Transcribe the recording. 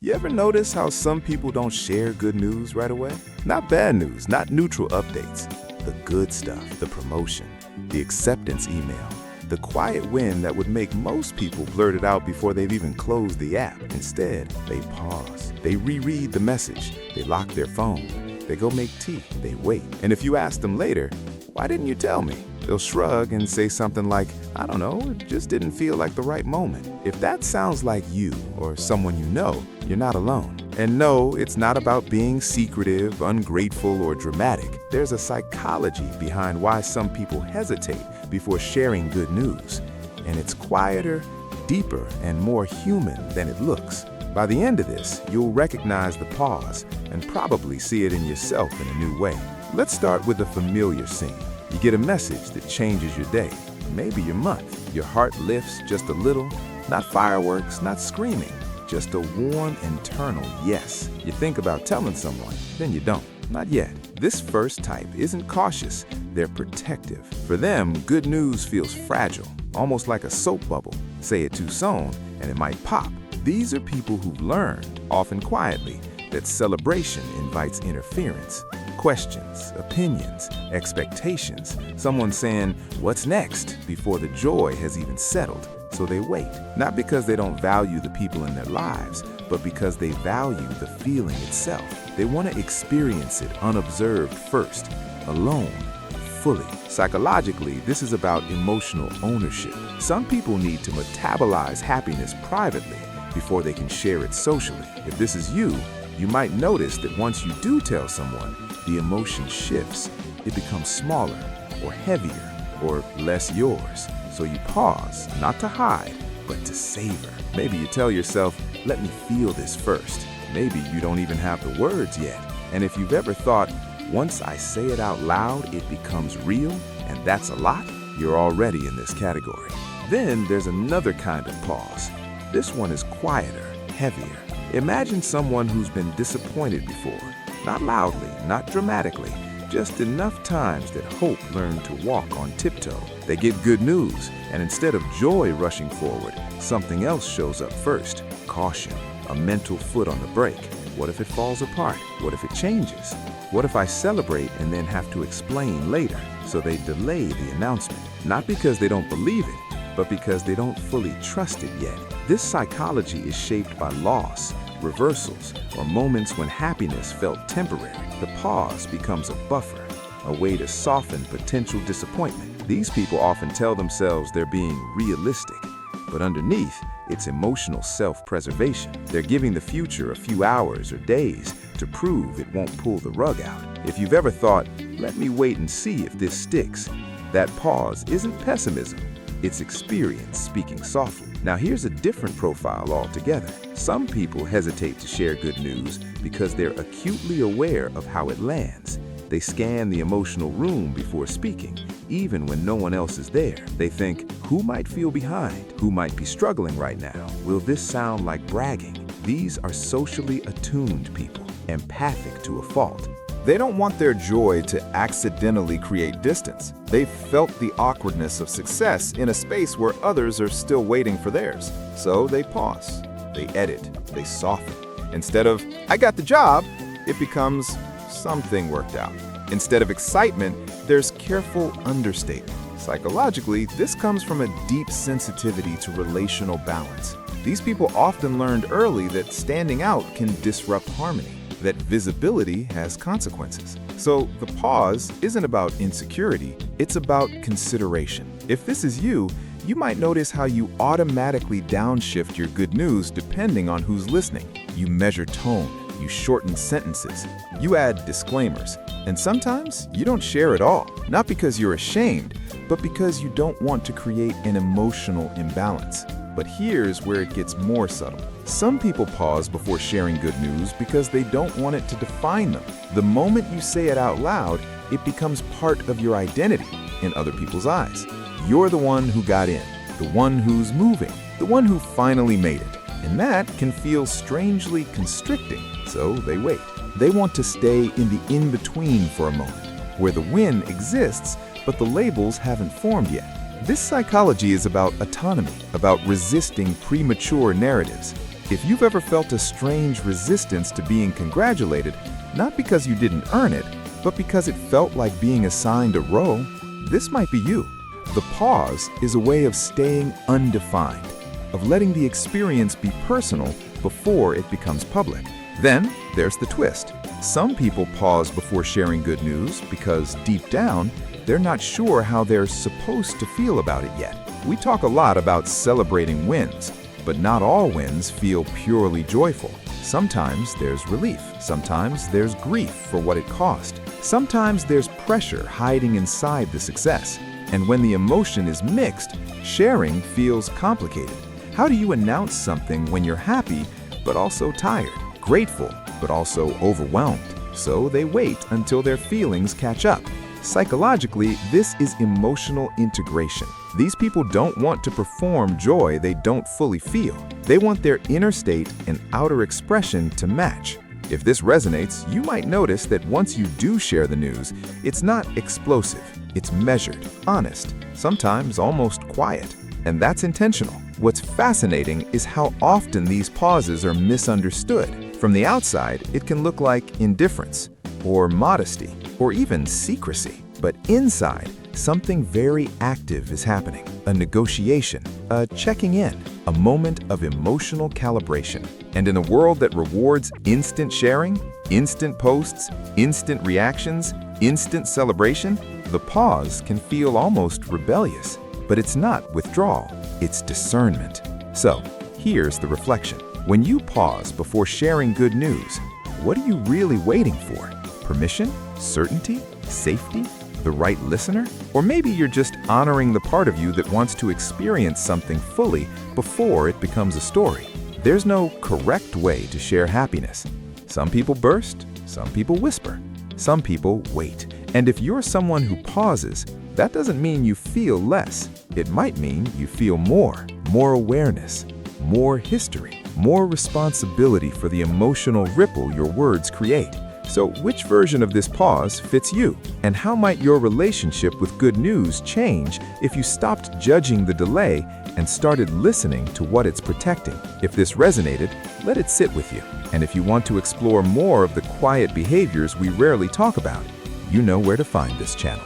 You ever notice how some people don't share good news right away? Not bad news, not neutral updates. The good stuff, the promotion, the acceptance email, the quiet win that would make most people blurt it out before they've even closed the app. Instead, they pause. They reread the message. They lock their phone. They go make tea. They wait. And if you ask them later, "Why didn't you tell me?" they'll shrug and say something like, "I don't know, it just didn't feel like the right moment." If that sounds like you or someone you know, you're not alone. And no, it's not about being secretive, ungrateful, or dramatic. There's a psychology behind why some people hesitate before sharing good news. And it's quieter, deeper, and more human than it looks. By the end of this, you'll recognize the pause and probably see it in yourself in a new way. Let's start with a familiar scene. You get a message that changes your day, maybe your month. Your heart lifts just a little, not fireworks, not screaming, just a warm internal yes. You think about telling someone, then you don't. Not yet. This first type isn't cautious, they're protective. For them, good news feels fragile, almost like a soap bubble. Say it too soon, and it might pop. These are people who've learned, often quietly, that celebration invites interference. Questions, opinions, expectations. Someone saying, "What's next?" before the joy has even settled. So they wait, not because they don't value the people in their lives, but because they value the feeling itself. They want to experience it unobserved first, alone, fully. Psychologically, this is about emotional ownership. Some people need to metabolize happiness privately before they can share it socially. If this is you, you might notice that once you do tell someone, the emotion shifts. It becomes smaller or heavier or less yours. So you pause, not to hide, but to savor. Maybe you tell yourself, "Let me feel this first." Maybe you don't even have the words yet. And if you've ever thought, "Once I say it out loud, it becomes real, and that's a lot," you're already in this category. Then there's another kind of pause. This one is quieter, heavier. Imagine someone who's been disappointed before. Not loudly, not dramatically, just enough times that hope learned to walk on tiptoe. They get good news, and instead of joy rushing forward, something else shows up first. Caution, a mental foot on the brake. What if it falls apart? What if it changes? What if I celebrate and then have to explain later? So they delay the announcement, not because they don't believe it, but because they don't fully trust it yet. This psychology is shaped by loss, reversals, or moments when happiness felt temporary. The pause becomes a buffer, a way to soften potential disappointment. These people often tell themselves they're being realistic, but underneath, it's emotional self-preservation. They're giving the future a few hours or days to prove it won't pull the rug out. If you've ever thought, "Let me wait and see if this sticks," that pause isn't pessimism, it's experience speaking softly. Now here's a different profile altogether. Some people hesitate to share good news because they're acutely aware of how it lands. They scan the emotional room before speaking, even when no one else is there. They think, who might feel behind? Who might be struggling right now? Will this sound like bragging? These are socially attuned people, empathic to a fault. They don't want their joy to accidentally create distance. They've felt the awkwardness of success in a space where others are still waiting for theirs. So they pause, they edit, they soften. Instead of, "I got the job," it becomes, "Something worked out." Instead of excitement, there's careful understatement. Psychologically, this comes from a deep sensitivity to relational balance. These people often learned early that standing out can disrupt harmony, that visibility has consequences. So the pause isn't about insecurity, it's about consideration. If this is you, you might notice how you automatically downshift your good news depending on who's listening. You measure tone, you shorten sentences, you add disclaimers, and sometimes you don't share at all. Not because you're ashamed, but because you don't want to create an emotional imbalance. But here's where it gets more subtle. Some people pause before sharing good news because they don't want it to define them. The moment you say it out loud, it becomes part of your identity in other people's eyes. You're the one who got in, the one who's moving, the one who finally made it. And that can feel strangely constricting, so they wait. They want to stay in the in-between for a moment, where the win exists, but the labels haven't formed yet. This psychology is about autonomy, about resisting premature narratives. If you've ever felt a strange resistance to being congratulated, not because you didn't earn it, but because it felt like being assigned a row, this might be you. The pause is a way of staying undefined, of letting the experience be personal before it becomes public. Then there's the twist. Some people pause before sharing good news because deep down, they're not sure how they're supposed to feel about it yet. We talk a lot about celebrating wins, but not all wins feel purely joyful. Sometimes there's relief. Sometimes there's grief for what it cost. Sometimes there's pressure hiding inside the success. And when the emotion is mixed, sharing feels complicated. How do you announce something when you're happy, but also tired, grateful, but also overwhelmed? So they wait until their feelings catch up. Psychologically, this is emotional integration. These people don't want to perform joy they don't fully feel. They want their inner state and outer expression to match. If this resonates, you might notice that once you do share the news, it's not explosive. It's measured, honest, sometimes almost quiet. And that's intentional. What's fascinating is how often these pauses are misunderstood. From the outside, it can look like indifference, or modesty, or even secrecy. But inside, something very active is happening. A negotiation, a checking in, a moment of emotional calibration. And in a world that rewards instant sharing, instant posts, instant reactions, instant celebration, the pause can feel almost rebellious. But it's not withdrawal, it's discernment. So, here's the reflection. When you pause before sharing good news, what are you really waiting for? Permission? Certainty? Safety? The right listener? Or maybe you're just honoring the part of you that wants to experience something fully before it becomes a story. There's no correct way to share happiness. Some people burst, some people whisper, some people wait. And if you're someone who pauses, that doesn't mean you feel less. It might mean you feel more awareness, more history, more responsibility for the emotional ripple your words create. So which version of this pause fits you? And how might your relationship with good news change if you stopped judging the delay and started listening to what it's protecting? If this resonated, let it sit with you. And if you want to explore more of the quiet behaviors we rarely talk about, you know where to find this channel.